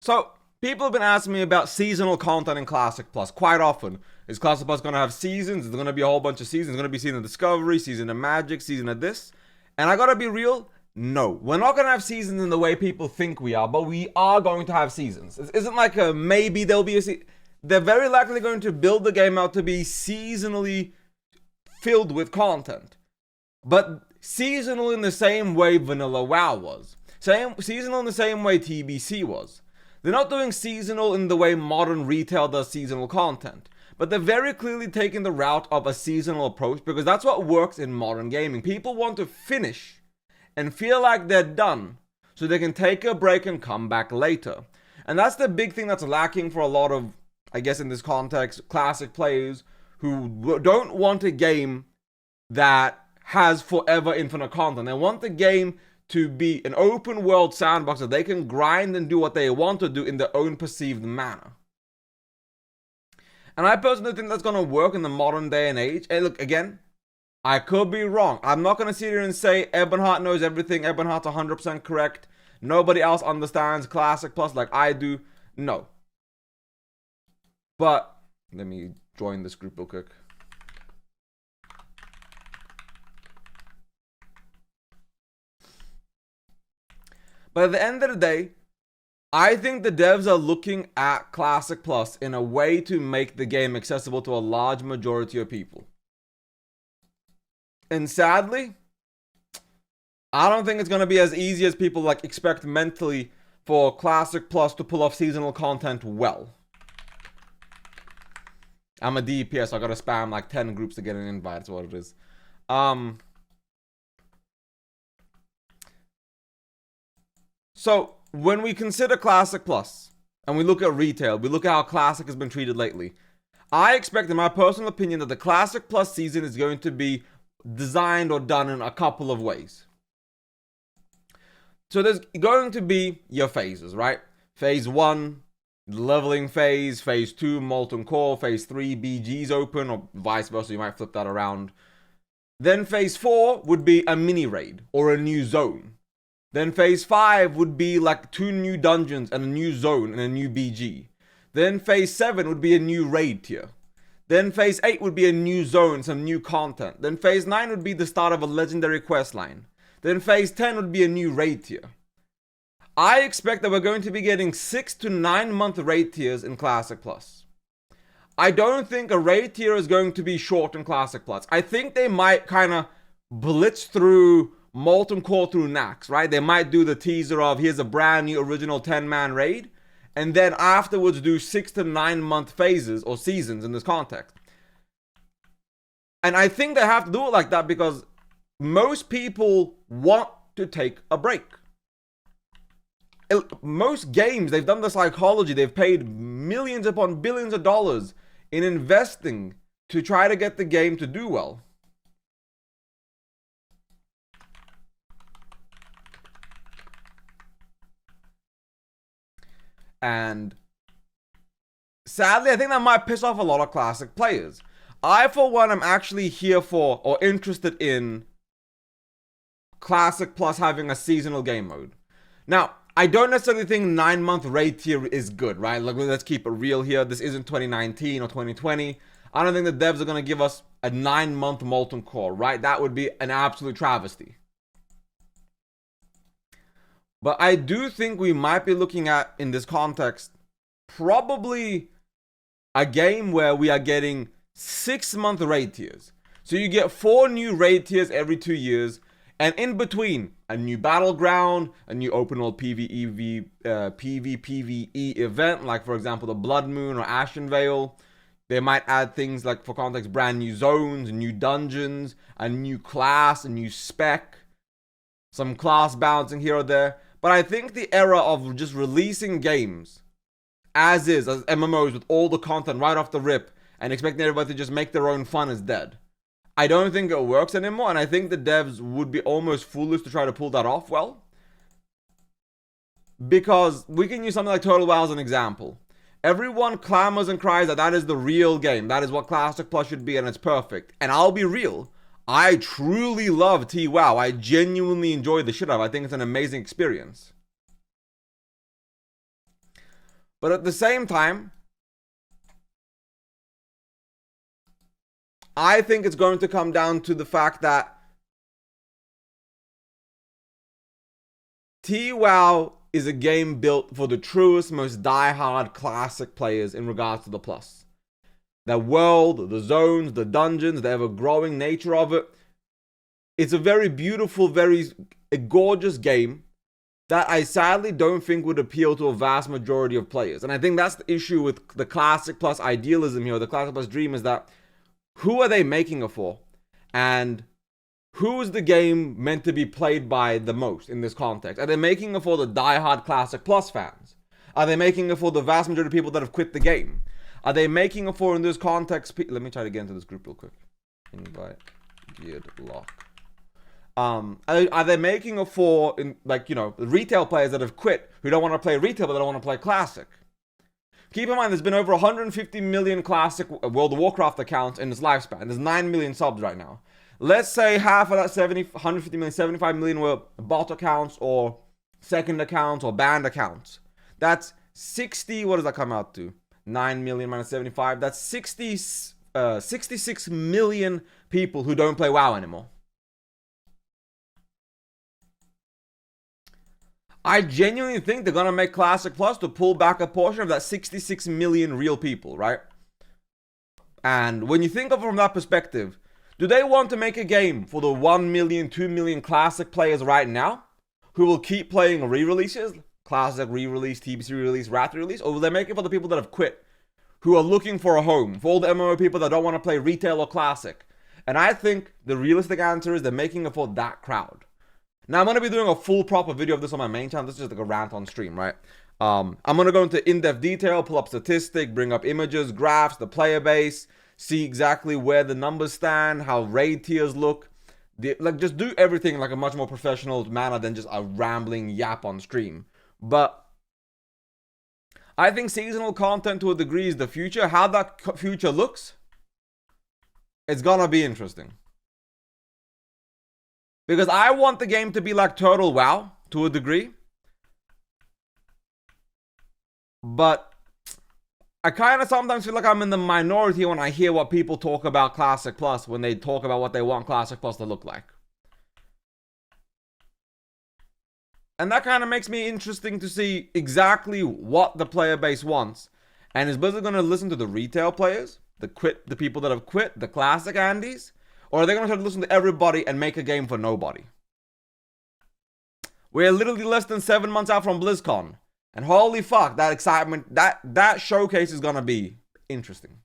So, people have been asking me about seasonal content in Classic Plus quite often. Is Classic Plus going to have seasons? Is there going to be a whole bunch of seasons? Is going to be season of Discovery, season of Magic, season of this? And I gotta be real, no. We're not going to have seasons in the way people think we are, but we are going to have seasons. It isn't like a maybe there'll be a season. They're very likely going to build the game out to be seasonally filled with content. But seasonal in the same way Vanilla WoW was. Seasonal in the same way TBC was. They're not doing seasonal in the way modern retail does seasonal content. But they're very clearly taking the route of a seasonal approach because that's what works in modern gaming. People want to finish and feel like they're done so they can take a break and come back later. And that's the big thing that's lacking for a lot of, I guess in this context, classic players who don't want a game that has forever infinite content. They want the game to be an open world sandbox that they can grind and do what they want to do in their own perceived manner. And I personally think that's going to work in the modern day and age. And look, again, I could be wrong. I'm not going to sit here and say Ebonheart knows everything. Ebonheart's 100% correct. Nobody else understands Classic Plus like I do. No. But let me join this group real quick. But at the end of the day, I think the devs are looking at Classic Plus in a way to make the game accessible to a large majority of people. And sadly, I don't think it's going to be as easy as people like expect mentally for Classic Plus to pull off seasonal content well. I'm a DPS, so I gotta spam like 10 groups to get an invite, that's what it is. So, when we consider Classic Plus, and we look at retail, we look at how Classic has been treated lately, I expect, in my personal opinion, that the Classic Plus season is going to be designed or done in a couple of ways. So there's going to be your phases, right? Phase 1, leveling phase. Phase 2, Molten Core. Phase 3, BG's open, or vice versa, you might flip that around. Then Phase 4 would be a mini raid, or a new zone. Then Phase 5 would be like 2 new dungeons and a new zone and a new BG. Then Phase 7 would be a new raid tier. Then Phase 8 would be a new zone, some new content. Then Phase 9 would be the start of a legendary quest line. Then Phase 10 would be a new raid tier. I expect that we're going to be getting 6 to 9 month raid tiers in Classic Plus. I don't think a raid tier is going to be short in Classic Plus. I think they might kind of blitz through Molten Core through Nax, right? They might do the teaser of here's a brand new original 10-man raid, and then afterwards do 6 to 9 month phases or seasons in this context. And I think they have to do it like that because most people want to take a break. Most games, they've done the psychology, they've paid millions upon billions of dollars in investing to try to get the game to do well. And sadly, I think that might piss off a lot of classic players. I, for one, am actually here for or interested in Classic Plus having a seasonal game mode. Now, I don't necessarily think 9 month raid tier is good, right? Like, let's keep it real here. This isn't 2019 or 2020. I don't think the devs are going to give us a 9 month Molten Core, right? That would be an absolute travesty. But I do think we might be looking at, in this context, probably a game where we are getting 6 month raid tiers. So you get 4 new raid tiers every 2 years, and in between, a new battleground, a new open world PvPvE event, like for example the Blood Moon or Ashen Veil. They might add things like, for context, brand new zones, new dungeons, a new class, a new spec, some class balancing here or there. But I think the era of just releasing games as is, as MMOs with all the content right off the rip and expecting everybody to just make their own fun is dead. I don't think it works anymore, and I think the devs would be almost foolish to try to pull that off well. Because we can use something like Total WoW as an example. Everyone clamors and cries that that is the real game. That is what Classic Plus should be, and it's perfect. And I'll be real. I truly love T-WoW. I genuinely enjoy the shit out of it. I think it's an amazing experience. But at the same time, I think it's going to come down to the fact that TWoW is a game built for the truest, most die-hard classic players in regards to the plus. The world, the zones, the dungeons, the ever-growing nature of it. It's a very beautiful, very gorgeous game that I sadly don't think would appeal to a vast majority of players. And I think that's the issue with the Classic Plus idealism here, the Classic Plus dream, is that who are they making it for? And who is the game meant to be played by the most in this context? Are they making it for the die-hard Classic Plus fans? Are they making it for the vast majority of people that have quit the game? Are they making it for, in this context, let me try to get into this group real quick. Invite, geared, lock. Are they making it for, the retail players that have quit, who don't want to play retail, but they don't want to play Classic? Keep in mind, there's been over 150 million Classic World of Warcraft accounts in its lifespan. There's 9 million subs right now. Let's say half of that 150 million, 75 million were bot accounts or second accounts or banned accounts. That's 60, what does that come out to? 9 million minus 75. That's 66 million people who don't play WoW anymore. I genuinely think they're going to make Classic Plus to pull back a portion of that 66 million real people, right? And when you think of it from that perspective, do they want to make a game for the 1 million, 2 million Classic players right now who will keep playing re-releases? Classic re-release, TBC re-release, Wrath re-release? Or will they make it for the people that have quit, who are looking for a home, for all the MMO people that don't want to play retail or Classic? And I think the realistic answer is they're making it for that crowd. Now, I'm going to be doing a full proper video of this on my main channel. This is just like a rant on stream, right? I'm going to go into in-depth detail, pull up statistics, bring up images, graphs, the player base, see exactly where the numbers stand, how raid tiers look. Just do everything in like a much more professional manner than just a rambling yap on stream. But I think seasonal content to a degree is the future. How that future looks, it's going to be interesting. Because I want the game to be like Total WoW to a degree. But I kind of sometimes feel like I'm in the minority when I hear what people talk about Classic Plus, when they talk about what they want Classic Plus to look like. And that kind of makes me interesting to see exactly what the player base wants. And is Blizzard going to listen to the retail players, the people that have quit, the Classic Andes? Or are they going to try to listen to everybody and make a game for nobody? We're literally less than 7 months out from BlizzCon. And holy fuck, that excitement, that showcase is going to be interesting.